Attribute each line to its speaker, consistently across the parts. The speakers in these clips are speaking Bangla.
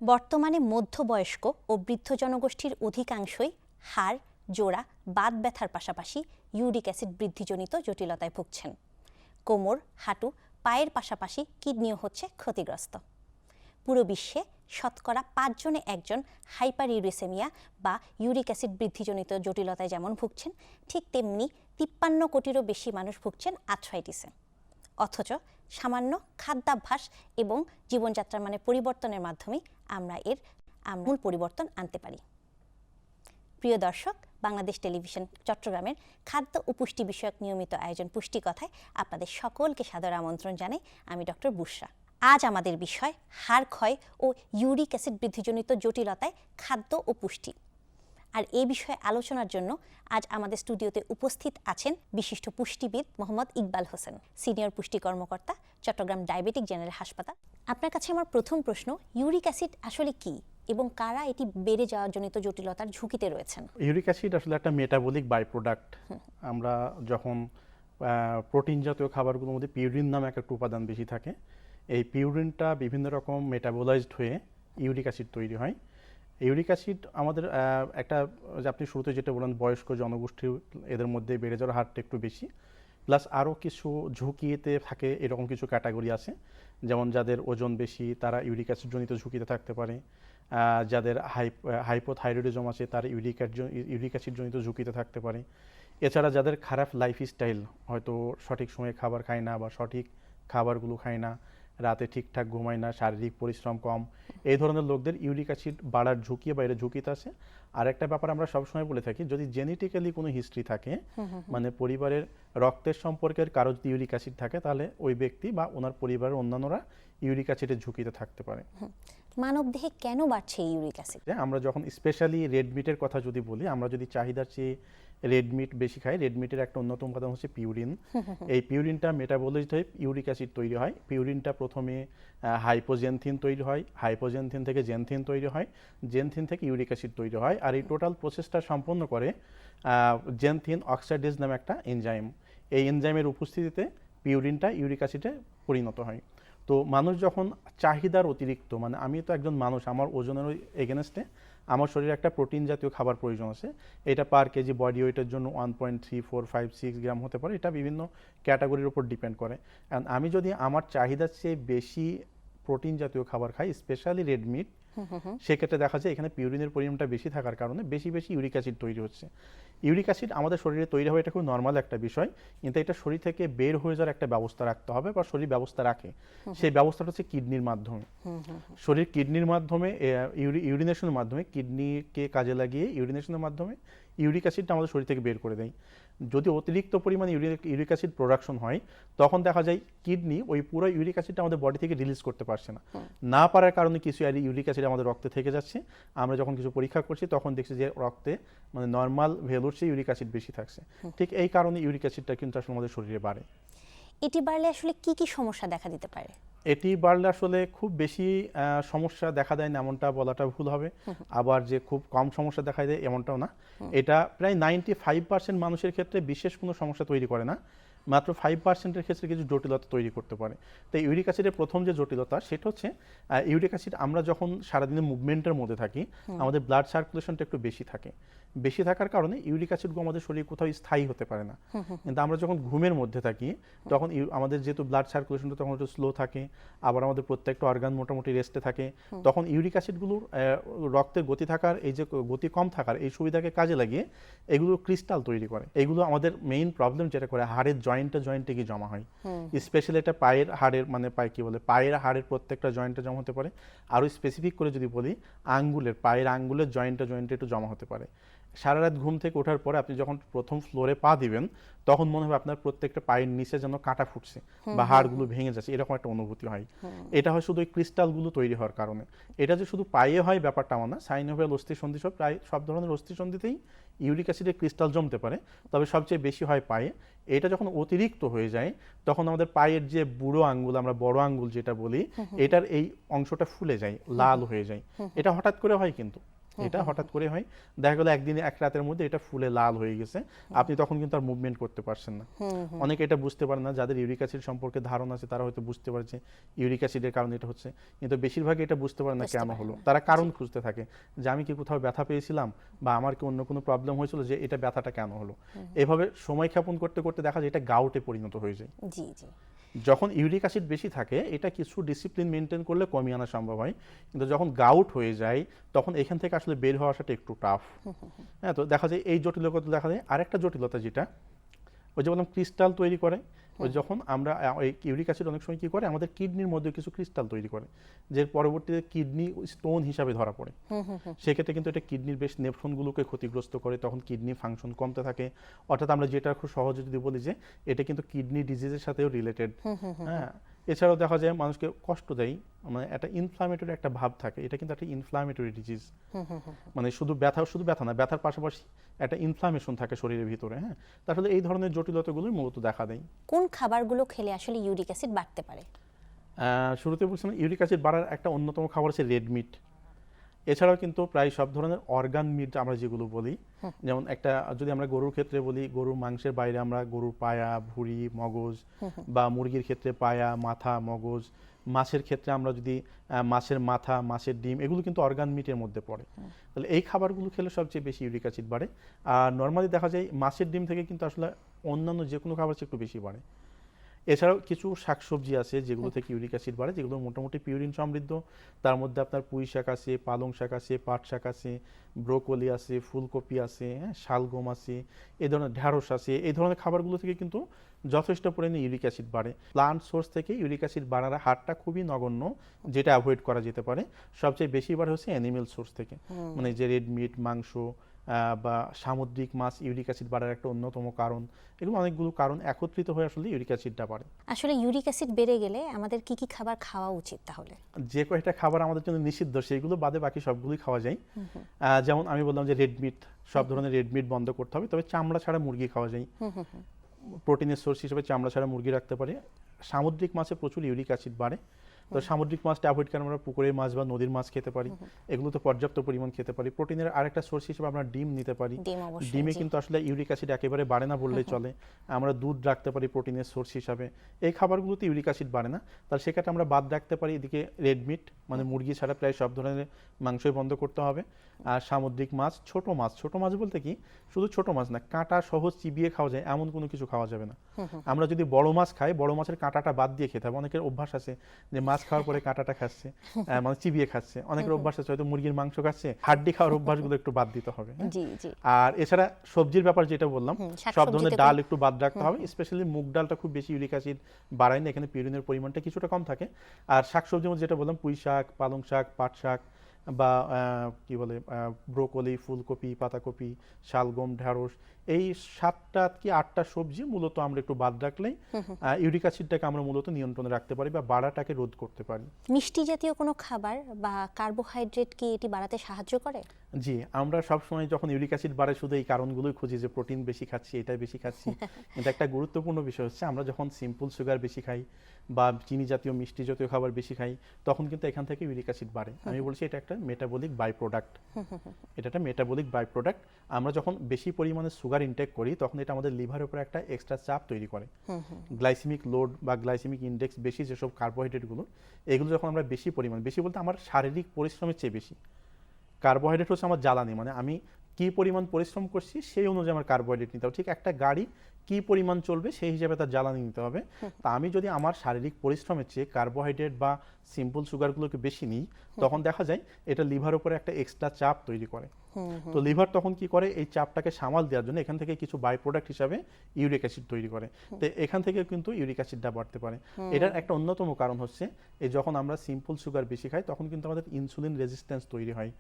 Speaker 1: বর্তমানে মধ্যবয়স্ক ও বৃদ্ধ জনগোষ্ঠীর অধিকাংশই হাড়, জোড়া, বাত ব্যথার পাশাপাশি ইউরিক অ্যাসিড বৃদ্ধিজনিত জটিলতায় ভুগছেন। কোমর, হাঁটু, পায়ের পাশাপাশি কিডনিও হচ্ছে ক্ষতিগ্রস্ত। পুরো বিশ্বে শতকরা 5 জনে একজন হাইপারইউরেসেমিয়া বা ইউরিক অ্যাসিড বৃদ্ধিজনিত জটিলতায় যেমন ভুগছেন, ঠিক তেমনি 53 কোটিরও বেশি মানুষ ভুগছেন আর্থ্রাইটিসে। অথচ সামান্য খাদ্যাভ্যাস এবং জীবনযাত্রার মানে পরিবর্তনের মাধ্যমে আমরা এর আমূল পরিবর্তন আনতে পারি। প্রিয় দর্শক, বাংলাদেশ টেলিভিশন চট্টগ্রামের খাদ্য ও পুষ্টি বিষয়ক নিয়মিত আয়োজন পুষ্টি কথায় আপনাদের সকলকে সাদর আমন্ত্রণ জানাই। আমি ডক্টর বুশরা। আজ আমাদের বিষয় হাড় ক্ষয় ও ইউরিক অ্যাসিড বৃদ্ধিজনিত জটিলতায় খাদ্য ও পুষ্টি। আর এই বিষয়ে আলোচনার জন্য আজ আমাদের স্টুডিওতে উপস্থিত আছেন বিশিষ্ট পুষ্টিবিদ মোহাম্মদ ইকবাল হোসেন, সিনিয়র পুষ্টি কর্মকর্তা, চট্টগ্রাম ডায়াবেটিক জেনারেল হাসপাতাল। আপনার কাছে আমার প্রথম প্রশ্ন, ইউরিক অ্যাসিড আসলে কি এবং কারা এটি বেড়ে যাওয়ার জনিত জটিলতার ঝুঁকিতে রয়েছেন?
Speaker 2: ইউরিক অ্যাসিড আসলে একটা মেটাবলিক বাই প্রোডাক্ট। আমরা যখন প্রোটিন জাতীয় খাবারগুলোর মধ্যে পিউরিন নামে একটা উপাদান বেশি থাকে, এই পিউরিনটা বিভিন্ন রকম মেটাবোলাইজড হয়ে ইউরিক অ্যাসিড তৈরি হয়। ইউরিক অ্যাসিড আমাদের একটা, আপনি শুরুতে যেটা বললেন, বয়স্ক জনগোষ্ঠী, এদের মধ্যে বেড়ে যাওয়ার হারটা একটু বেশি, প্লাস আরও কিছু ঝুঁকিতে থাকে এরকম কিছু ক্যাটাগরি আছে, যেমন যাদের ওজন বেশি তারা ইউরিক অ্যাসিড জনিত ঝুঁকিতে থাকতে পারে, যাদের হাইপোথাইরয়েডিজম আছে তারা ইউরিক অ্যাসিড জনিত ঝুঁকিতে থাকতে পারে। এছাড়া যাদের খারাপ লাইফস্টাইল, হয়তো সঠিক সময়ে খাবার খায় না বা সঠিক খাবারগুলো খায় না, রাতে ঠিকঠাক ঘুমায় না, শারীরিক পরিশ্রম কম, এই ধরনের লোকদের ইউরিক অ্যাসিড বাড়ার ঝুঁকি বা এর ঝুঁকিতে আছে। আর একটা ব্যাপার আমরা সবসময় বলে থাকি, যদি জেনেটিক্যালি কোনো হিস্ট্রি থাকে, মানে পরিবারের রক্তের সম্পর্কের কারো যদি ইউরিক অ্যাসিড থাকে, তাহলে ওই ব্যক্তি বা ওনার পরিবারের অন্যান্যরা ইউরিক অ্যাসিডের ঝুঁকিতে থাকতে পারে।
Speaker 1: মানবদেহে কেন বাড়ছে ইউরিক অ্যাসিড?
Speaker 2: আমরা যখন স্পেশালি রেড মিটের কথা যদি বলি, আমরা যদি চাহিদার চেয়ে রেড মিট বেশি খাই, রেড মিটের একটা অন্যতম উপাদান হচ্ছে পিউরিন। এই পিউরিনটা মেটাবোলাইজড হয়ে ইউরিক অ্যাসিড তৈরি হয়। পিউরিনটা প্রথমে হাইপোজেনথিন তৈরি হয়, হাইপোজেনথিন থেকে জেনথিন তৈরি হয়, জেনথিন থেকে ইউরিক অ্যাসিড তৈরি হয়। আর এই টোটাল প্রসেসটা সম্পন্ন করে জেনথিন অক্সাইডেজ নামে একটা এনজাইম। এই এনজাইমের উপস্থিতিতে পিউরিনটা ইউরিক অ্যাসিডে পরিণত হয়। তো মানুষ যখন চাহিদার অতিরিক্ত, মানে আমি তো একজন মানুষ, আমার ওজনের এগেনস্টে আমার শরীরে একটা প্রোটিন জাতীয় খাবার প্রয়োজন আছে, এটা পার কেজি বডি ওয়েটের জন্য 1.3456 গ্রাম হতে পারে, এটা বিভিন্ন ক্যাটাগরির উপর ডিপেন্ড করে। অ্যান্ড আমি যদি আমার চাহিদার চেয়ে বেশি প্রোটিন জাতীয় খাবার খাই, স্পেশালি রেড মিট, সেক্ষেত্রে দেখা যায় এখানে পিউরিনের পরিমাণটা বেশি থাকার কারণে বেশি বেশি ইউরিক অ্যাসিড তৈরি হচ্ছে। ইউরিক অ্যাসিড আমাদের শরীরে তৈরি হয়, এটা খুব নর্মাল একটা বিষয়, কিন্তু এটা শরীর থেকে বের হয়ে যাওয়ার একটা ব্যবস্থা রাখতে হবে, বা শরীর ব্যবস্থা রাখে। সেই ব্যবস্থাটা হচ্ছে কিডনির মাধ্যমে। শরীর কিডনির মাধ্যমে, ইউরিনেশনের মাধ্যমে, কিডনিকে কাজে লাগিয়ে ইউরিনেশনের মাধ্যমে ইউরিক অ্যাসিডটা আমাদের শরীর থেকে বের করে দেয়। যদি অতিরিক্ত পরিমাণে ইউরিক অ্যাসিড প্রোডাকশন হয়, তখন দেখা যায় কিডনি ওই পুরো ইউরিক অ্যাসিডটা আমাদের বডি থেকে রিলিজ করতে পারছে না। না পারার কারণে কিছু ইউরিক অ্যাসিড আমাদের রক্তে থেকে যাচ্ছে। আমরা যখন কিছু পরীক্ষা করছি তখন দেখছি যে রক্তে, মানে নর্মাল ভ্যালুর চেয়ে ইউরিক অ্যাসিড বেশি থাকছে। ঠিক এই কারণে ইউরিক অ্যাসিডটা কিন্তু আসলে আমাদের শরীরে বাড়ে।
Speaker 1: এটি বাড়লে আসলে কি কি সমস্যা দেখা দিতে পারে?
Speaker 2: এটি বাড়লে আসলে খুব বেশি সমস্যা দেখা দেয় না এমনটা বলাটা ভুল হবে, আবার যে খুব কম সমস্যা দেখা দেয় এমনটাও না। এটা প্রায় 95% মানুষের ক্ষেত্রে বিশেষ কোনো সমস্যা তৈরি করে না, মাত্র 5%-এর ক্ষেত্রে কিছু জটিলতা তৈরি করতে পারে। তাই ইউরিক অ্যাসিডের প্রথম যে জটিলতা, সেটা হচ্ছে ইউরিক অ্যাসিড, আমরা যখন সারাদিনের মুভমেন্টের মধ্যে থাকি, আমাদের ব্লাড সার্কুলেশনটা একটু বেশি থাকে। বেশি থাকার কারণে ইউরিক অ্যাসিডগুলো আমাদের শরীরে কোথাও স্থায়ী হতে পারে না। কিন্তু আমরা যখন ঘুমের মধ্যে থাকি, তখন আমাদের যেহেতু ব্লাড সার্কুলেশনটা তখন একটু স্লো থাকে, আবার আমাদের প্রত্যেকটা অর্গান মোটামুটি রেস্টে থাকে, তখন ইউরিক অ্যাসিডগুলোর রক্তের গতি থাকার, এই যে গতি কম থাকার এই সুবিধাকে কাজে লাগিয়ে এগুলো ক্রিস্টাল তৈরি করে। এগুলো আমাদের মেইন প্রবলেম যেটা করে, হাড়ের জয়েন্টে গিয়ে জমা হয়। স্পেশালি এটা পায়ের হাড়ের, মানে পায়ের হাড়ের প্রত্যেকটা জয়েন্টে জমা হতে পারে। আরও স্পেসিফিক করে যদি বলি, পায়ের আঙ্গুলের জয়েন্টে একটু জমা হতে পারে। সারা রাত ঘুম থেকে ওঠার পরে আপনি যখন প্রথম ফ্লোরে পা দিবেন, তখন মনে হবে আপনার প্রত্যেকটা পায়ের নিচে যেন কাঁটা ফুটছে বা হাড়গুলো ভেঙে যাচ্ছে, এরকম একটা অনুভূতি হয়। এটা হয় শুধু ওই ক্রিস্টালগুলো তৈরি হওয়ার কারণে। এটা যে শুধু পায়ে হয় ব্যাপারটা এমন না, সাইনোভিয়াল অস্থিসন্ধি সব, প্রায় সব ধরনের অস্থিসন্ধিতেই ইউরিক অ্যাসিডের ক্রিস্টাল জমতে পারে, তবে সবচেয়ে বেশি হয় পায়ে। এটা যখন অতিরিক্ত হয়ে যায়, তখন আমাদের পায়ের যে বুড়ো আঙ্গুল, আমরা বড় আঙ্গুল যেটা বলি, এটার এই অংশটা ফুলে যায়, লাল হয়ে যায়। এটা হঠাৎ করে হয় কিন্তু। এটা হঠাৎ করে হয়, দেখা গেলো একদিনে এক রাতের মধ্যে এটা ফুলে লাল হয়ে গেছে, আপনি তখন কিন্তু আর মুভমেন্ট করতে পারছেন না। অনেকে এটা বুঝতে পারে না, যাদের ইউরিক অ্যাসিড সম্পর্কে ধারণা আছে তারা হয়তো বুঝতে পারে যে ইউরিক অ্যাসিডের কারণে এটা হচ্ছে, কিন্তু বেশিরভাগ এটা বুঝতে পারে না কেন হলো। তারা কারণ খুঁজতে থাকে যে আমি কি কোথাও ব্যথা পেয়েছিলাম বা আমার কি অন্য কোনো প্রবলেম হয়েছিল যে এটা ব্যথাটা কেন হলো। এভাবে সময় ক্ষেপণ করতে করতে দেখা যায় এটা গাউটে পরিণত হয়ে যায়।
Speaker 1: জি জি।
Speaker 2: যখন ইউরিক অ্যাসিড বেশি থাকে এটা কিছু ডিসিপ্লিন মেনটেন করলে কমিয়ে আনা সম্ভব হয়, কিন্তু যখন গাউট হয়ে যায় তখন এখান থেকে আসলে বের হওয়া আসাটা একটু টাফ। হ্যাঁ, তো দেখা যায় এই জটিলতা দেখা যায়। আরেকটা জটিলতা যেটা ওই যে বললাম ক্রিস্টাল তৈরি করে, ওই যখন আমরা ওই ইউরিক অ্যাসিড অনেক সময় কি করে আমাদের কিডনির মধ্যে কিছু ক্রিস্টাল তৈরি করে, যে পরবর্তীতে কিডনি স্টোন হিসাবে ধরা পড়ে। সেক্ষেত্রে কিন্তু এটা কিডনির বেশ নেফ্রনগুলোকে ক্ষতিগ্রস্ত করে, তখন কিডনি ফাংশন কমতে থাকে। অর্থাৎ আমরা যেটা খুব সহজে যদি বলি যে এটা কিন্তু কিডনি ডিজিজের সাথেও রিলেটেড। হ্যাঁ, এছাড়াও দেখা যায় মানুষকে কষ্ট দেয়, মানে একটা ইনফ্লামেটরি একটা ভাব থাকে, এটা কিন্তু একটা ইনফ্লামেটরি ডিজিজ। মানে শুধু ব্যথা না, ব্যথার পাশাপাশি একটা ইনফ্লামেশন থাকে শরীরের ভিতরে। হ্যাঁ, তাহলে এই ধরনের জটিলতাগুলোই মূলত দেখা দেয়।
Speaker 1: কোন খাবারগুলো খেলে আসলে ইউরিক অ্যাসিড বাড়তে পারে?
Speaker 2: শুরুতে বলছিলাম ইউরিক অ্যাসিড বাড়ার একটা অন্যতম খাবার হচ্ছে রেড মিট। এছাড়াও কিন্তু প্রায় সব ধরনের অর্গান মিট আমরা যেগুলো বলি, যেমন একটা যদি আমরা গরুর ক্ষেত্রে বলি, গরুর মাংসের বাইরে আমরা গরুর পায়া, ভুঁড়ি, মগজ, বা মুরগির ক্ষেত্রে পায়া, মাথা, মগজ, মাছের ক্ষেত্রে আমরা যদি মাছের মাথা, মাছের ডিম, এগুলো কিন্তু অর্গান মিটের মধ্যে পড়ে। তাহলে এই খাবারগুলো খেলে সবচেয়ে বেশি ইউরিক অ্যাসিড বাড়ে। আর নর্মালি দেখা যায় মাছের ডিম থেকে কিন্তু আসলে অন্যান্য যে কোনো খাবার চেয়ে একটু বেশি বাড়ে। এছাড়াও কিছু শাকসবজি আছে যেগুলো থেকে ইউরিক অ্যাসিড বাড়ে, যেগুলো মোটামুটি পিউরিন সমৃদ্ধ। তার মধ্যে আপনার পুঁই শাক আছে, পালং শাক আছে, পাট শাক আছে, ব্রোকলি আছে, ফুলকপি আছে, হ্যাঁ, শালগম আছে, এই ধরনের ঢ্যাঁড়স আছে। এই ধরনের খাবারগুলো থেকে কিন্তু যথেষ্ট পরিমাণে ইউরিক অ্যাসিড বাড়ে। প্লান্ট সোর্স থেকে ইউরিক অ্যাসিড বাড়ার হারটা খুবই নগণ্য, যেটা অ্যাভয়েড করা যেতে পারে। সবচেয়ে বেশি বাড়ে হচ্ছে অ্যানিমেল সোর্স থেকে, মানে যে রেড মিট, মাংস বা সামুদ্রিক মাছ ইউরিক অ্যাসিড বাড়ার একটা অন্যতম কারণ। এগুলো অনেকগুলো কারণ একত্রিত হয়ে আসলে ইউরিক অ্যাসিডটা বাড়ে।
Speaker 1: আসলে ইউরিক অ্যাসিড বেড়ে গেলে আমাদের কি কি খাবার খাওয়া উচিত তাহলে?
Speaker 2: যে কয়েকটা খাবার আমাদের জন্য নিষিদ্ধ সেগুলো বাদে বাকি সবগুলোই খাওয়া যায়। যেমন আমি বললাম যে রেড মিট, সব ধরনের রেড মিট বন্ধ করতে হবে, তবে চামড়া ছাড়া মুরগি খাওয়া যায়। প্রোটিনের সোর্স হিসেবে চামড়া ছাড়া মুরগি রাখতে পারে। সামুদ্রিক মাছে প্রচুর ইউরিক অ্যাসিড বাড়ে, তো সামুদ্রিক মাছটা অ্যাভয়েড করে আমরা পুকুরের মাছ বা নদীর মাছ খেতে পারি, এগুলোতে পর্যাপ্ত পরিমাণ খেতে পারি। প্রোটিনের আরেকটা সোর্স হিসেবে আমরা ডিম নিতে পারি। ডিমে কিন্তু আসলে ইউরিক অ্যাসিড একেবারে বাড়ে না বললেই চলে। আমরা দুধ রাখতে পারি প্রোটিনের সোর্স হিসাবে। এই খাবারগুলোতে ইউরিক অ্যাসিড বাড়ে না, তাহলে সেক্ষেত্রে আমরা বাদ রাখতে পারি এদিকে রেড মিট, মানে মুরগি ছাড়া প্রায় সব ধরনের মাংসই বন্ধ করতে হবে। আর সামুদ্রিক মাছ, ছোট মাছ বলতে কি শুধু ছোট মাছ না, কাঁটা সহজ চিবিয়ে খাওয়া যায় এমন কোনো কিছু খাওয়া যাবে না। আমরা যদি বড় মাছ খাই, বড় মাছের কাঁটাটা বাদ দিয়ে খেতে হবে। অনেকের অভ্যাস আছে যে মাছ খাওয়ার পরে কাঁটাটা খাচ্ছে, মানে চিবিয়ে খাচ্ছে। অনেকের অভ্যাস আছে হয়তো মুরগির মাংস খাচ্ছে, হাড্ডি খাওয়ার অভ্যাসগুলো একটু বাদ দিতে হবে। আর এছাড়া সবজির ব্যাপার যেটা বললাম, সব ধরনের ডাল একটু বাদ রাখতে হবে। স্পেশালি মুগ ডালটা খুব বেশি ইউরিক অ্যাসিড বাড়ায় না, এখানে পিউরিনের পরিমাণটা কিছুটা কম থাকে। আর শাকসবজির মধ্যে যেটা বললাম, পুঁই শাক, পালং শাক, পাট শাক, বা কি বলে ব্রোকলি, ফুলকপি, পাতাকপি, শালগম, ঢ্যাঁড়স, এই 7টা কি 8টা সবজি মূলত আমরা একটু বাদ রাখলেই ইউরিক অ্যাসিডটাকে আমরা মূলত নিয়ন্ত্রণে রাখতে পারি বা বাড়াটাকে রোধ করতে পারি।
Speaker 1: মিষ্টি জাতীয় কোনো খাবার বা কার্বোহাইড্রেট কি এটি বাড়াতে সাহায্য করে?
Speaker 2: জি, আমরা সবসময় যখন ইউরিক অ্যাসিড বাড়ে শুধু এই কারণগুলোই খুঁজি যে প্রোটিন বেশি খাচ্ছি, এটাই বেশি খাচ্ছি। কিন্তু একটা গুরুত্বপূর্ণ বিষয় হচ্ছে আমরা যখন সিম্পল সুগার বেশি খাই বা চিনি জাতীয় মিষ্টি জাতীয় খাবার বেশি খাই, তখন কিন্তু এখান থেকে ইউরিক অ্যাসিড বাড়ে। আমি বলছি এটা একটা মেটাবলিক বাই প্রোডাক্ট। এটা একটা মেটাবলিক বাই প্রোডাক্ট। আমরা যখন বেশি পরিমাণে সুগার ইনটেক করি তখন এটা আমাদের লিভারের উপর একটা এক্সট্রা চাপ তৈরি করে। গ্লাইসেমিক লোড বা গ্লাইসেমিক ইন্ডেক্স বেশি যেসব কার্বোহাইড্রেটগুলো, এগুলো যখন আমরা বেশি পরিমাণ, বেশি বলতে আমার শারীরিক পরিশ্রমের চেয়ে বেশি, কার্বোহাইড্রেট হচ্ছে আমার জ্বালানি, মানে আমি কি পরিমাণ পরিশ্রম করছি সেই অনুযায়ী আমার কার্বোহাইড্রেট নিতে হবে। ঠিক একটা গাড়ি কি পরিমাণ চলবে সেই হিসাবে তার জ্বালানি নিতে হবে। তা আমি যদি আমার শারীরিক পরিশ্রমের চেয়ে কার্বোহাইড্রেট বা সিম্পল সুগারগুলোকে বেশি নিই, তখন দেখা যায় এটা লিভার উপরে একটা এক্সট্রা চাপ তৈরি করে। তো লিভার তখন কি করে, এই চাপটাকে সামাল দেওয়ার জন্য এখান থেকে কিছু বাই প্রোডাক্ট হিসাবে ইউরিক অ্যাসিড তৈরি করে। তো এখান থেকে কিন্তু ইউরিক অ্যাসিডটা বাড়তে পারে। এটার একটা অন্যতম কারণ হচ্ছে এই যখন আমরা সিম্পল সুগার বেশি খাই তখন কিন্তু আমাদের ইনসুলিন রেজিস্ট্যান্স তৈরি হয়,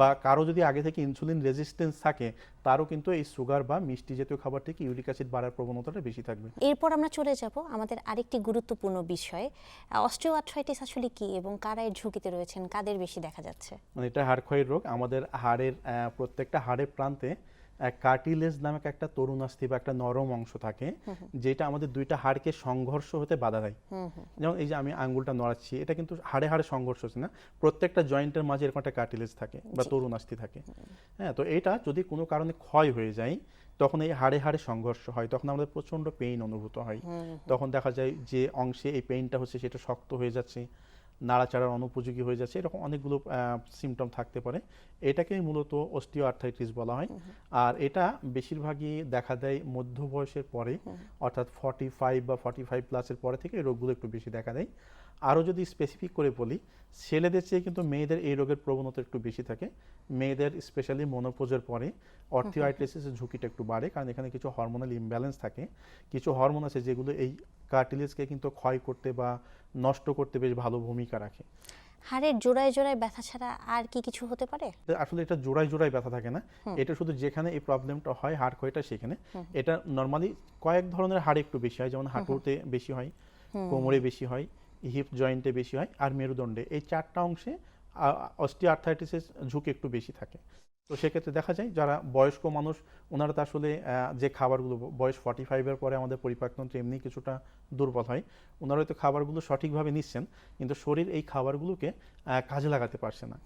Speaker 2: বা কারো যদি আগে থেকে ইনসুলিন রেজিস্ট্যান্স থাকে তারও কিন্তু এই সুগার বা মিষ্টি জাতীয় খাবার থেকে ইউরিক অ্যাসিড বাড়ার প্রবণতাটা বেশি থাকবে।
Speaker 1: এরপর আমরা চলে যাব আমাদের আরেকটি গুরুত্বপূর্ণ বিষয়, অস্টিওআর্থ্রাইটিস আসলে কি এবং কারা এর ঝুঁকিতে রয়েছেন, কাদের বেশি দেখা যাচ্ছে?
Speaker 2: মানে এটা হাড় ক্ষয়ের রোগ। আমাদের হাড়ের প্রত্যেকটা হাড়ের প্রান্তে কার্টিলেজ নামক একটা তরুণাস্থি বা একটা নরম অংশ থাকে, যেটা আমাদের দুইটা হাড়কে সংঘর্ষ হতে বাধা দেয়। যেমন এই যে আমি আঙ্গুলটা নড়াচ্ছি, এটা কিন্তু হাড়ে হাড়ে সংঘর্ষ হচ্ছে না, প্রত্যেকটা জয়েন্টের মাঝে এরকম একটা কার্টিলেজ থাকে বা তরুণাস্থি থাকে। হ্যাঁ, তো এটা যদি কোনো কারণে ক্ষয় হয়ে যায়, তখন এই হাড়ে হাড়ে সংঘর্ষ হয়, তখন আমাদের প্রচন্ড পেইন অনুভূত হয়। তখন দেখা যায় যে অংশে এই পেইনটা হচ্ছে সেটা শক্ত হয়ে যাচ্ছে, নাড়াচাড়ার অনুপযোগী হয়ে যাচ্ছে, এরকম অনেকগুলো সিমটম থাকতে পারে। এটাকেই মূলত অস্টিও আর্থ্রাইটিস বলা হয়। আর এটা বেশিরভাগই দেখা দেয় মধ্য বয়সের পরে, অর্থাৎ 45 বা 45 প্লাসের পরে থেকে এই রোগগুলো একটু বেশি দেখা দেয়। আরও যদি স্পেসিফিক করে বলি, ছেলেদের চেয়ে কিন্তু মেয়েদের এই রোগের প্রবণতা একটু বেশি থাকে। মেয়েদের স্পেশালি মনোপোজের পরে অর্থিওআর্থ্রাইটিসের ঝুঁকিটা একটু বাড়ে, কারণ এখানে কিছু হরমোনাল ইমব্যালেন্স থাকে, কিছু হরমোন আছে যেগুলো এই কার্টিলেজকে কিন্তু ক্ষয় করতে বা নষ্ট করতে বেশ ভালো ভূমিকা রাখে।
Speaker 1: হাড়ের জোড়ায় জোড়ায় ব্যথা ছাড়া আর কি কিছু হতে পারে?
Speaker 2: আসলে এটা জোড়ায় জোড়ায় ব্যথা থাকে না, এটা শুধু যেখানে এই প্রবলেমটা হয় হাড় ক্ষয়টা সেখানে। এটা নর্মালি কয়েক ধরনের হাড়ে একটু বেশি হয়, যেমন হাঁটুতে বেশি হয়, কোমরে বেশি হয়, হিপ জয়েন্টে বেশি হয়, আর মেরুদণ্ডে। এই 4টা অংশে অস্টিও আর্থ্রাইটিসের ঝুঁকি একটু বেশি থাকে। তো সেক্ষেত্রে দেখা যায় যারা বয়স্ক মানুষ, ওনারা তো আসলে যে খাবারগুলো বয়স 45-এর পরে আমাদের পরিপাকতন্ত্র এমনি কিছুটা দুর্বল হয়, ওনারা হয়তো খাবারগুলো সঠিকভাবে নিচ্ছেন, কিন্তু শরীর এই খাবারগুলোকে কাজে লাগাতে পারছে না।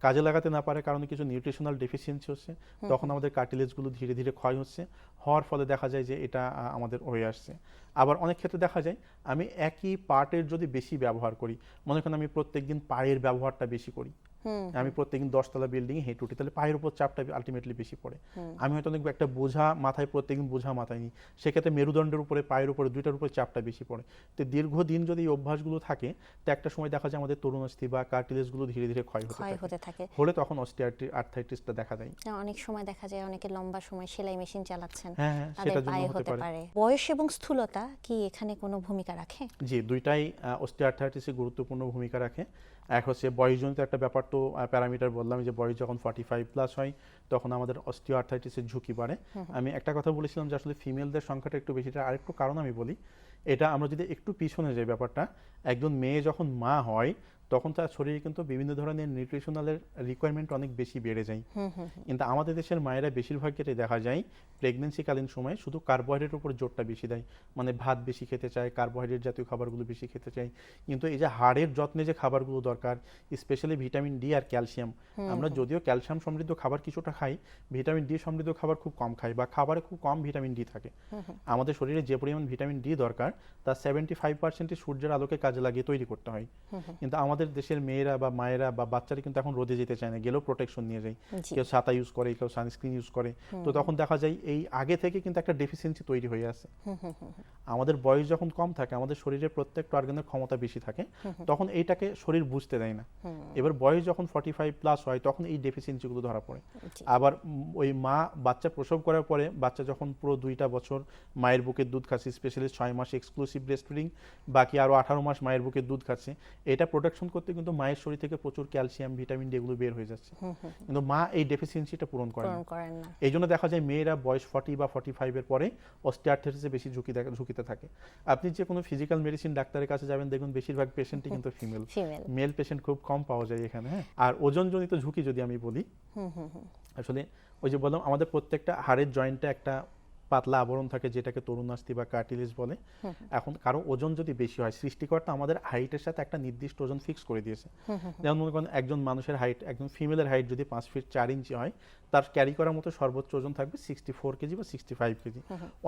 Speaker 2: কাজে লাগাতে না পারার কারণে কিছু নিউট্রিশনাল ডেফিসিয়েন্সি হচ্ছে, তখন আমাদের কার্টিলেজগুলো ধীরে ধীরে ক্ষয় হচ্ছে, হওয়ার ফলে দেখা যায় যে এটা আমাদের হয়ে আসছে। আবার অনেক ক্ষেত্রে দেখা যায় আমি একই পার্টের যদি বেশি ব্যবহার করি, মনে করেন আমি প্রত্যেকদিন পায়ের ব্যবহারটা বেশি করি, আমি প্রত্যেকদিন 10তলা বিল্ডিং এ হেঁটে উঠি, তাহলে পায়ের উপর চাপটা আলটিমেটলি বেশি পড়ে। আমি হয়তো অনেক একটা বোঝা মাথায়, প্রত্যেকদিন বোঝা মাথায় নিই, সেক্ষেত্রে মেরুদণ্ডের উপরে, পায়ের উপরে, দুইটার উপরে চাপটা বেশি পড়ে। তো দীর্ঘদিন যদি এই অভ্যাসগুলো থাকে, তো একটা সময় দেখা যায় আমাদের তরুণাস্থি বা কার্টিলেজগুলো ধীরে ধীরে ক্ষয় হতে থাকে, হলে তখন অস্টিও আর্থ্রাইটিসটা দেখা দেয়।
Speaker 1: অনেক সময় দেখা যায় অনেকে লম্বা সময় সেলাই মেশিন চালাচ্ছেন,
Speaker 2: হ্যাঁ, সেটার জন্য হতে পারে।
Speaker 1: বয়স এবং স্থূলতা কি এখানে কোনো ভূমিকা রাখে?
Speaker 2: জি, দুইটাই অস্টিও আর্থ্রাইটিসে গুরুত্বপূর্ণ ভূমিকা রাখে। এক হচ্ছে বয়সজনিত একটা ব্যাপার, তো প্যারামিটার বললাম যে বয়স যখন 45 প্লাস হয় তখন আমাদের অস্টিও আর্থ্রাইটিসের ঝুঁকি বাড়ে। আমি একটা কথা বলেছিলাম যে আসলে ফিমেলদের সংখ্যাটা একটু বেশি, আরেকটু কারণ আমি বলি। এটা আমরা যদি একটু পিছনে যাই ব্যাপারটা, একজন মেয়ে যখন মা হয় তখন তার শরীরে কিন্তু বিভিন্ন ধরনের নিউট্রিশনালের রিকোয়ারমেন্ট অনেক বেশি বেড়ে যায়। কিন্তু আমাদের দেশের মায়েরা বেশিরভাগ ক্ষেত্রে দেখা যায় প্রেগনেন্সিকালীন সময় শুধু কার্বোহাইড্রেটের উপর জোরটা বেশি দেয়, মানে ভাত বেশি খেতে চায়, কার্বোহাইড্রেট জাতীয় খাবারগুলো বেশি খেতে চায়। কিন্তু এই যে হাড়ের যত্নে যে খাবারগুলো দরকার, স্পেশালি ভিটামিন ডি আর ক্যালসিয়াম, আমরা যদিও ক্যালসিয়াম সমৃদ্ধ খাবার কিছুটা খাই, ভিটামিন ডি সমৃদ্ধ খাবার খুব কম খাই, বা খাবারে খুব কম ভিটামিন ডি থাকে। আমাদের শরীরে যে পরিমাণ ভিটামিন ডি দরকার তার 75% সূর্যের আলোকে কাজে লাগিয়ে তৈরি করতে হয়। কিন্তু আমাদের দেশের মেয়েরা বা মায়েরা বা বাচ্চারা কিন্তু এখন রোদে যেতে চায় না, গেলেও প্রোটেকশন নিয়ে যায়, কেউ ছাতা ইউজ করে, কেউ সানস্ক্রিন ইউজ করে। তো তখন দেখা যায় এই আগে থেকে কিন্তু একটা ডেফিসিয়েন্সি তৈরি হয়ে আছে। আমাদের বয়স যখন কম থাকে, আমাদের শরীরের প্রত্যেকটা অর্গানের ক্ষমতা বেশি থাকে, তখন এইটাকে শরীর বুঝতে দেয় না। এবার বয়স যখন 45 প্লাস হয় তখন এই ডেফিসিয়েন্সিগুলো ধরা পড়ে। আবার ওই মা বাচ্চা প্রসব করার পরে বাচ্চা যখন পুরো 2টা বছর মায়ের বুকের দুধ খাচ্ছে, স্পেশালি 6 মাস এক্সক্লুসিভ ব্রেস্ট ফিডিং, বাকি আরো 18 মাস মায়ের বুকের দুধ খাচ্ছে, এটা প্রোটেকশন করতে কিন্তু মায়ের শরীর থেকে প্রচুর ক্যালসিয়াম, ভিটামিন ডি এগুলো বের হয়ে যাচ্ছে, কিন্তু মা এই ডেফিসিয়েন্সিটা পূরণ করেন না। এই জন্য দেখা যায় মেয়েরা বয়স 40 বা 45 এর পরে অস্টিও আর্থ্রাইটিসে বেশি ঝুঁকিতে থাকে। আপনি যে কোনো ফিজিক্যাল মেডিসিন ডাক্তারের কাছে যাবেন, দেখুন বেশিরভাগ পেশেন্টই কিন্তু ফিমেল, মেল পেশেন্ট খুব কম পাওয়া যায় এখানে। হ্যাঁ, আর ওজনজনিত ঝুঁকি যদি আমি বলি, আসলে ওই যে বললাম আমাদের প্রত্যেকটা হাড়ের জয়েন্টে একটা পাতলা আবরণ থাকে যেটাকে তরুণাস্থি বা কার্টিলেজ বলে। এখন কারো ওজন যদি বেশি হয়, সৃষ্টিকর্তা আমাদের হাইটের সাথে একটা নির্দিষ্ট ওজন ফিক্স করে দিয়েছে। যেমন মনে করেন একজন মানুষের হাইট, একজন ফিমেলের হাইট যদি 5 ফিট 4 ইঞ্চি হয়, তার ক্যারি করার মতো সর্বোচ্চ ওজন থাকবে 64 কেজি বা 65 কেজি।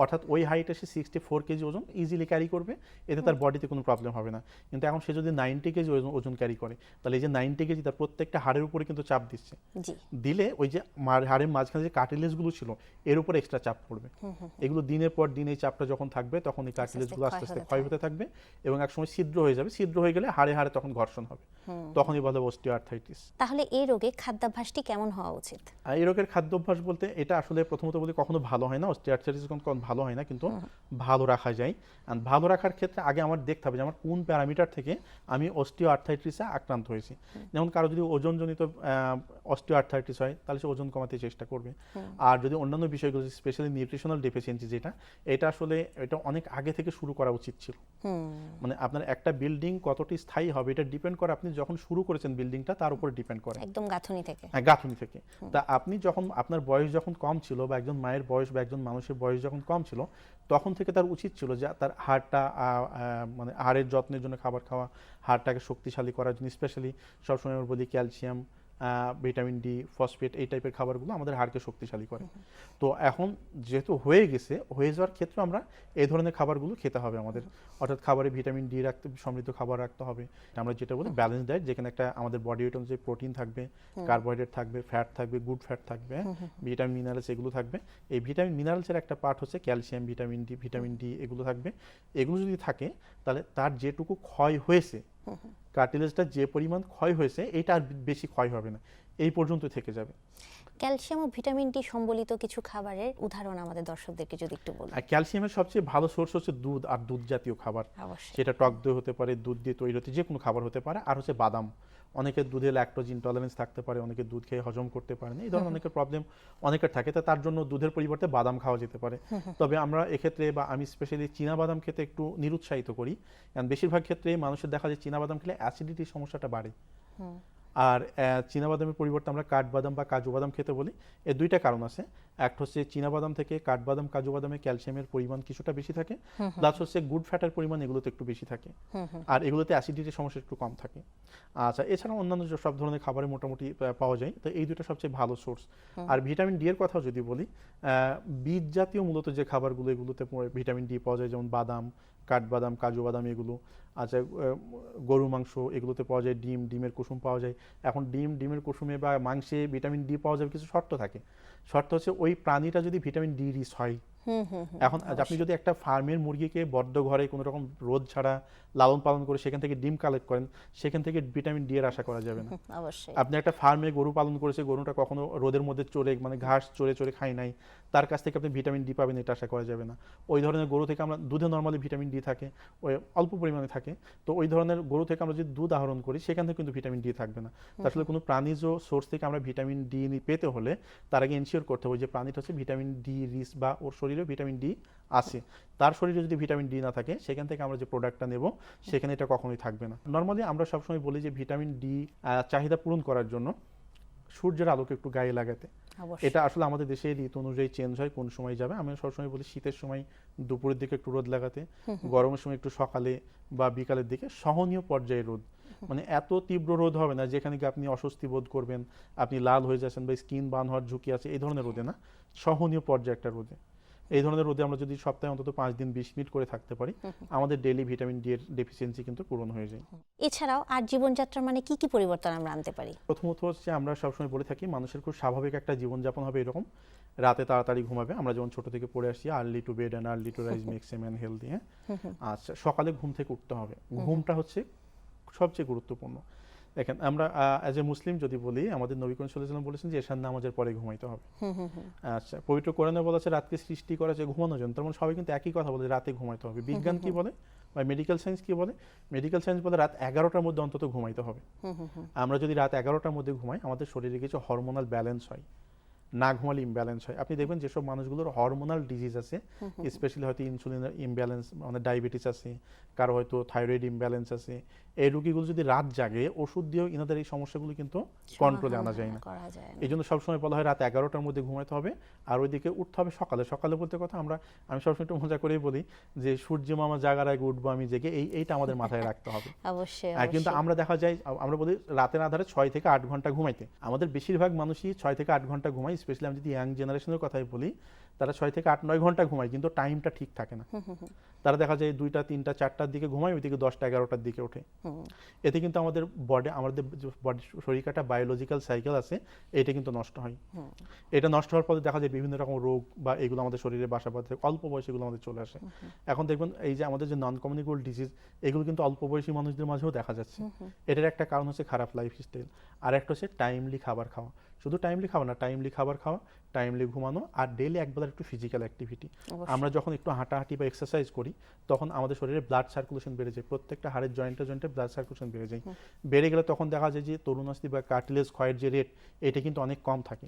Speaker 2: অর্থাৎ ওই হাইটে সে 64 কেজি ওজন ইজিলি ক্যারি করবে, এতে তার বডিতে কোনো প্রবলেম হবে না। কিন্তু এখন সে যদি 90 কেজি ওজন ক্যারি করে, তাহলে এই যে 90 কেজি তার প্রত্যেকটা হাড়ের উপরে কিন্তু চাপ দিচ্ছে, দিলে ওই যে হাড়ের মাঝখানে যে কার্টিলেজগুলো ছিল এর উপর এক্সট্রা চাপ পড়বে। এগুলো দিনের পর দিন এই চাপটা যখন থাকবে তখন এই কার্টিলেজগুলো আস্তে আস্তে ক্ষয় হতে থাকবে এবং একসময় ছিদ্র হয়ে যাবে। ছিদ্র হয়ে গেলে হাড়ে হাড়ে তখন ঘর্ষণ হবে, তখনই বলে অস্টিও আর্থ্রাইটিস।
Speaker 1: তাহলে এই রোগে খাদ্যাভ্যাসটি কেমন হওয়া উচিত?
Speaker 2: এই রোগের খাদ্যাভ্যাস বলতে এটা আসলে প্রথমত বলি কখনো ভালো হয় না, অস্টিও আর্থ্রাইটিস কখনো ভালো হয় না, কিন্তু ভালো রাখা যায়। আর ভালো রাখার ক্ষেত্রে আগে আমার দেখতে হবে যে আমার কোন প্যারামিটার থেকে আমি অস্টিও আর্থ্রাইটিসে আক্রান্ত হয়েছি। যেমন কারো যদি ওজনজনিত অস্টিও আর্থ্রাইটিস হয় তাহলে সে ওজন কমাতে চেষ্টা করবে। আর যদি অন্যান্য বিষয়গুলো, স্পেশালি নিউট্রিশনাল ডেফিসিয়েন্সি যেটা, এটা আসলে এটা অনেক আগে থেকে শুরু করা উচিত ছিল। মানে আপনার একটা বিল্ডিং কতটি স্থায়ী হবে এটা ডিপেন্ড করে আপনি যখন শুরু করেছেন বিল্ডিংটা তার উপর ডিপেন্ড করে,
Speaker 1: একদম গাঁথুনি থেকে।
Speaker 2: হ্যাঁ, গাঁথুনি থেকে। তা আপনি যখন আপনার বয়স যখন কম ছিল বা একজন মায়ের বয়স বা একজন মানুষের বয়স যখন কম ছিল তখন থেকে তার উচিত ছিল যে তার হাড়টা মানে হাড়ের যত্নের জন্য খাবার খাওয়া, হাড়টাকে শক্তিশালী করার জন্য। স্পেশালি সবসময় আমরা বলি ক্যালসিয়াম, ভিটামিন ডি, ফসফেট, এই টাইপের খাবারগুলো আমাদের হাড়কে শক্তিশালী করে। তো এখন যেহেতু হয়ে গেছে, হয়ে যাওয়ার ক্ষেত্রে আমরা এই ধরনের খাবারগুলো খেতে হবে আমাদের, অর্থাৎ খাবারে ভিটামিন ডি রাখতে সমৃদ্ধ খাবার রাখতে হবে। আমরা যেটা বলি ব্যালেন্স ডায়েট, যেখানে একটা আমাদের বডি ওয়েট অনুযায়ী প্রোটিন থাকবে, কার্বোহাইড্রেট থাকবে, ফ্যাট থাকবে, গুড ফ্যাট থাকবে, ভিটামিন মিনারেলস এগুলো থাকবে। এই ভিটামিন মিনারেলসের একটা পার্ট হচ্ছে ক্যালসিয়াম, ভিটামিন ডি এগুলো থাকবে। এগুলো যদি থাকে তাহলে তার যেটুকু ক্ষয় হয়েছে, কার্টিলেজটা যে পরিমাণ ক্ষয় হয়েছে এটা আর বেশি ক্ষয় হবে না, এই পর্যন্ত থেকে যাবে।
Speaker 1: ক্যালসিয়াম ও ভিটামিন ডি সম্বলিত কিছু খাবারের উদাহরণ আমাদের দর্শকদেরকে যদি একটু বলুন।
Speaker 2: আর ক্যালসিয়ামের সবচেয়ে ভালো সোর্স হচ্ছে দুধ আর দুধ জাতীয় খাবার।
Speaker 1: অবশ্যই।
Speaker 2: সেটা টক দই হতে পারে, দুধ দিয়ে তৈরি হতে যে কোনো খাবার হতে পারে। আর হচ্ছে বাদাম, অনেকের দুধে ল্যাকটোজ ইনটলারেন্স থাকতে পারে, অনেকের দুধ খেয়ে হজম করতে পারে না, এই ধরনের অনেকের প্রবলেম অনেকের থাকে, তো তার জন্য দুধের পরিবর্তে বাদাম খাওয়া যেতে পারে। তবে আমরা এক্ষেত্রে বা আমি স্পেশালি চীনা বাদাম খেতে একটু নিরুৎসাহিত করি, কারণ বেশিরভাগ ক্ষেত্রে মানুষের দেখা যায় চীনা বাদাম খেলে অ্যাসিডিটির সমস্যাটা বাড়ে। আর চীনাবাদামের পরিবর্তে আমরা কাঠবাদাম বা কাজু বাদাম খেতে বলি। এর দুইটা কারণ আছে। একটা হচ্ছে চীনাবাদাম থেকে কাঠবাদাম, কাজু বাদামে ক্যালসিয়ামের পরিমাণ কিছুটা বেশি থাকে, প্লাস হচ্ছে গুড ফ্যাটের পরিমাণ এগুলোতে একটু বেশি থাকে, আর এগুলোতে অ্যাসিডিটির সমস্যা একটু কম থাকে। আচ্ছা, এছাড়া অন্যান্য সব ধরনের খাবারে মোটামুটি পাওয়া যায়, তো এই দুটো সবচেয়ে ভালো সোর্স। আর ভিটামিন ডি এর কথাও যদি বলি, বীজ জাতীয় মূলত যে খাবারগুলো এগুলোতে ভিটামিন ডি পাওয়া যায়, যেমন বাদাম, কাঠবাদাম, কাজু বাদাম এগুলো। আচ্ছা, গরু মাংস এগুলোতে পাওয়া যায়, ডিমের কুসুম পাওয়া যায়। এখন ডিমের কুসুমে বা মাংসে ভিটামিন ডি পাওয়া যাবে, কিছু শর্ত থাকে। শর্ত হচ্ছে ওই প্রাণীটা যদি ভিটামিন ডি রিচ হয়। এখন আপনি যদি একটা ফার্মের মুরগিকে বদ্ধ ঘরে কোনো রকম রোদ ছাড়া লালন পালন করে সেখান থেকে ডিম কালেক্ট করেন, সেখান থেকে ভিটামিন ডি এর আশা করা যাবে না।
Speaker 1: অবশ্যই।
Speaker 2: আপনি একটা ফার্মে গরু পালন করেছে, গরুটা কখনো রোদের মধ্যে চড়ে মানে ঘাস চড়ে খায় নাই, তার কাছ থেকে আপনি ভিটামিন ডি পাবেন এটা আশা করা যাবে না। ওই ধরনের গরু থেকে আমরা দুধে নর্মালি ভিটামিন ডি থাকে, ওই অল্প পরিমাণে থাকে, তো ওই ধরনের গরু থেকে আমরা যদি দুধ আহরণ করি সেখান থেকে কিন্তু ভিটামিন ডি থাকবে না। আসলে কোনো প্রাণীজ সোর্স থেকে আমরা ভিটামিন ডি পেতে হলে তার আগে এনশিওর করতে হবে যে প্রাণীটা হচ্ছে ভিটামিন ডি রিচ বা ওর শরীরে ভিটামিন ডি আছে। তার শরীরে যদি ভিটামিন ডি না থাকে সেখান থেকে আমরা যে প্রোডাক্টটা নেব সেখানে এটা কখনোই থাকবে না। নর্মালি আমরা সবসময় বলি যে ভিটামিন ডি চাহিদা পূরণ করার জন্য সূর্যের আলোকে একটু গায়ে লাগাতে। এটা আসলে আমাদের দেশে ঋতু অনুযায়ী চেঞ্জ হয়, কোন সময় যাবে। আমি সবসময় বলি শীতের সময় দুপুরের দিকে একটু রোদ লাগাতে, গরমের সময় একটু সকালে বা বিকালের দিকে সহনীয় পর্যায়ে রোদ। মানে এত তীব্র রোদ হবে না যেখানে গিয়ে আপনি অস্বস্তি বোধ করবেন, আপনি লাল হয়ে যাচ্ছেন বা স্কিন বার্ন হওয়ার ঝুঁকি আছে, এই ধরনের রোদে না, সহনীয় পর্যায়ে একটা রোদে। এই ধরনের রোদে আমরা যদি সপ্তাহে অন্তত 5 দিন 20 মিনিট করে থাকতে পারি, আমাদের ডেইলি ভিটামিন ডি এর ডেফিসিয়েন্সি কিন্তু পূরণ হয়ে যায়।
Speaker 1: এছাড়াও আর জীবনযাত্রার মানে কি কি পরিবর্তন আমরা আনতে পারি?
Speaker 2: প্রথমত হচ্ছে আমরা সবসময় বলে থাকি মানুষের খুব স্বাভাবিক একটা জীবনযাপন হবে এরকম, রাতে তাড়াতাড়ি ঘুমাবে। আমরা যেমন ছোট থেকে পড়ে আসছি early to bed and early to rise makes a man healthy. আচ্ছা, সকালে ঘুম থেকে উঠতে হবে, ঘুমটা হচ্ছে সবচেয়ে গুরুত্বপূর্ণ। দেখেন, আমরা অ্যাজ এ মুসলিম যদি বলি, আমাদের নবী করিম সাল্লাল্লাহু আলাইহি ওয়াসাল্লাম বলেছেন যে এশার নামাজের পরে ঘুমাইতে হবে। আচ্ছা, পবিত্র কোরআনে বলা আছে রাতকে সৃষ্টি করা আছে ঘুমানোর জন্য। তার মানে সবাই কিন্তু একই কথা বলে, রাতে ঘুমাইতে হবে। বিজ্ঞান কি বলে বা মেডিকেল সায়েন্স কি বলে? মেডিকেল সায়েন্স বলে রাত 11টার মধ্যে অন্তত ঘুমাইতে হবে। আমরা যদি রাত 11টার মধ্যে ঘুমাই, আমাদের শরীরে কিছু হরমোনাল ব্যালেন্স হয়, না ঘুমালে ইমব্যালেন্স হয়। আপনি দেখবেন যেসব মানুষগুলোর হরমোনাল ডিজিজ আছে, স্পেশালি হয়তো ইনসুলিনের ইমব্যালেন্স, মানে ডায়াবেটিস আছে, কারো হয়তো থাইরয়েড ইমব্যালেন্স আছে, এই রোগীগুলো যদি রাত জাগে ওষুধ দিয়েও ইনাদের এই সমস্যাগুলো কিন্তু কন্ট্রোলে আনা যায় না। এই জন্য সবসময় বলা হয় রাত 11টার মধ্যে ঘুমাতে হবে, আর ওইদিকে উঠতে হবে সকালে। সকালে বলতে কথা আমি সবসময় একটু মজা করেই বলি যে সূর্য মামা জাগার আগে উঠবো আমি জেগে, এইটা আমাদের মাথায় রাখতে হবে।
Speaker 1: অবশ্যই।
Speaker 2: কিন্তু আমরা দেখা যায়, আমরা বলি রাতের আধারে 6 থেকে 8 ঘন্টা ঘুমাইতে। আমাদের বেশিরভাগ মানুষই 6 থেকে 8 ঘন্টা ঘুমায়। স্পেশালি আমি যদি ইয়াং জেনারেশনের কথাই বলি, তারা 6 থেকে 8-9 ঘন্টা ঘুমায়, কিন্তু টাইমটা ঠিক থাকে না। তারা দেখা যায় 2টা 3টা 4টার দিকে ঘুমায়, ওইদিকে 10টা 11টার দিকে ওঠে। এতে কিন্তু আমাদের শরীর কাটা বায়োলজিক্যাল সাইকেল আছে, এটা কিন্তু নষ্ট হয়। এটা নষ্ট হওয়ার পরে দেখা যায় বিভিন্ন রকম রোগ বা এগুলো আমাদের শরীরে বাসা বাঁধে, অল্প বয়সে এগুলো আমাদের চলে আসে। এখন দেখবেন এই যে আমাদের যে নন কমিউনিকেবল ডিজিজ, এগুলো কিন্তু অল্প বয়সী মানুষদের মাঝেও দেখা যাচ্ছে। এটার একটা কারণ হচ্ছে খারাপ লাইফস্টাইল, আর একটা হচ্ছে টাইমলি খাবার খাওয়া। শুধু টাইমলি খাওয়া না, টাইমলি খাবার খাওয়া, টাইমলি ঘুমানো, আর ডেইলি একবেলা একটু ফিজিক্যাল অ্যাক্টিভিটি। আমরা যখন একটু হাঁটাহাঁটি বা এক্সারসাইজ করি তখন আমাদের শরীরে ব্লাড সার্কুলেশন বেড়ে যায়, প্রত্যেকটা হাড়ের জয়েন্টে জয়েন্টে ব্লাড সার্কুলেশন বেড়ে যায়। বেড়ে গেলে তখন দেখা যায় যে তরুণাস্থি বা কার্টিলেজ ক্ষয়ের যে রেট, এটা কিন্তু অনেক কম থাকে।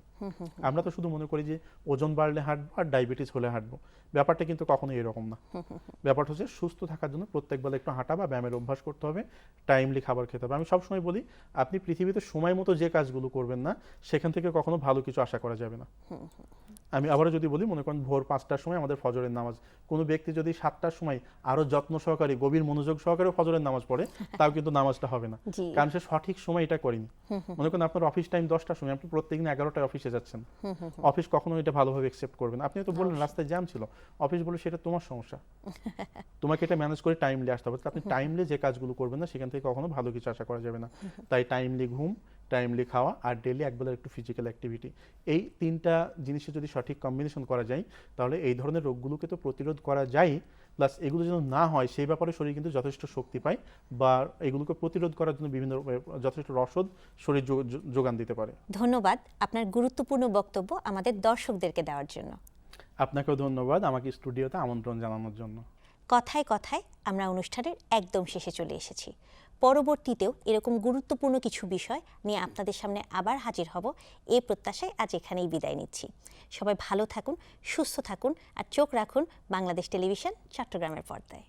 Speaker 2: আমরা তো শুধু মনে করি যে ওজন বাড়লে হাঁটবো আর ডায়াবেটিস হলে হাঁটবো, ব্যাপারটা কিন্তু কখনোই এরকম না। ব্যাপারটা হচ্ছে সুস্থ থাকার জন্য প্রত্যেকবেলা একটু হাঁটা বা ব্যায়ামের অভ্যাস করতে হবে, টাইমলি খাবার খেতে হবে। আমি সবসময় বলি, আপনি পৃথিবীতে সময় মতো যে কাজগুলো করবেন না, সেখান থেকে কখনো ভালো কিছু আশা করা যাবে না। আমি আবারও যদি বলি, মনে করেন ভোর 5টার সময় আমাদের ফজরের নামাজ, কোনো ব্যক্তি যদি 7টার সময় আরো যত্ন সহকারে গভীর মনোযোগ সহকারে ফজরের নামাজ পড়ে, তাও কিন্তু নামাজটা হবে না, কারণ সে সঠিক সময় এটা করেনি। মনে করেন আপনার অফিস টাইম 10টার সময়, আপনি প্রত্যেকদিন 11টায় অফিসে যাচ্ছেন, অফিস কখনো এটা ভালোভাবে অ্যাকসেপ্ট করবে না। আপনি তো বললেন রাস্তায় জ্যাম ছিল, অফিস বলে সেটা তোমার সমস্যা, তোমাকে এটা ম্যানেজ করে টাইমলি আসতে হবে। আপনি টাইমলি যে কাজগুলো করবেন না, সেখান থেকে কখনো ভালো কিছু আশা করা যাবে না। তাই টাইমলি ঘুম, টাইমলি খাওয়া আর ডেইলি একবেলা একটু ফিজিক্যাল অ্যাক্টিভিটি, এই 3টা জিনিসের যদি সঠিক কম্বিনেশন করা যায়, তাহলে এই ধরনের রোগগুলোকে তো প্রতিরোধ করা যায়, প্লাস এগুলো যেন না হয় সেই ব্যাপারে শরীর কিন্তু যথেষ্ট শক্তি পায়, বা এগুলোকে প্রতিরোধ করার জন্য বিভিন্ন যথেষ্ট রসদ শরীর যোগান দিতে পারে।
Speaker 1: ধন্যবাদ আপনার গুরুত্বপূর্ণ বক্তব্য আমাদের দর্শকদেরকে দেওয়ার জন্য।
Speaker 2: আপনাকেও ধন্যবাদ আমাকে স্টুডিওতে আমন্ত্রণ জানানোর জন্য।
Speaker 1: কথায় কথায় আমরা অনুষ্ঠানের একদম শেষে চলে এসেছি। পরবর্তীতেও এরকম গুরুত্বপূর্ণ কিছু বিষয় নিয়ে আপনাদের সামনে আবার হাজির হব, এই প্রত্যাশায় আজ এখানেই বিদায় নিচ্ছি। সবাই ভালো থাকুন, সুস্থ থাকুন, আর চোখ রাখুন বাংলাদেশ টেলিভিশন চট্টগ্রামের পর্দায়।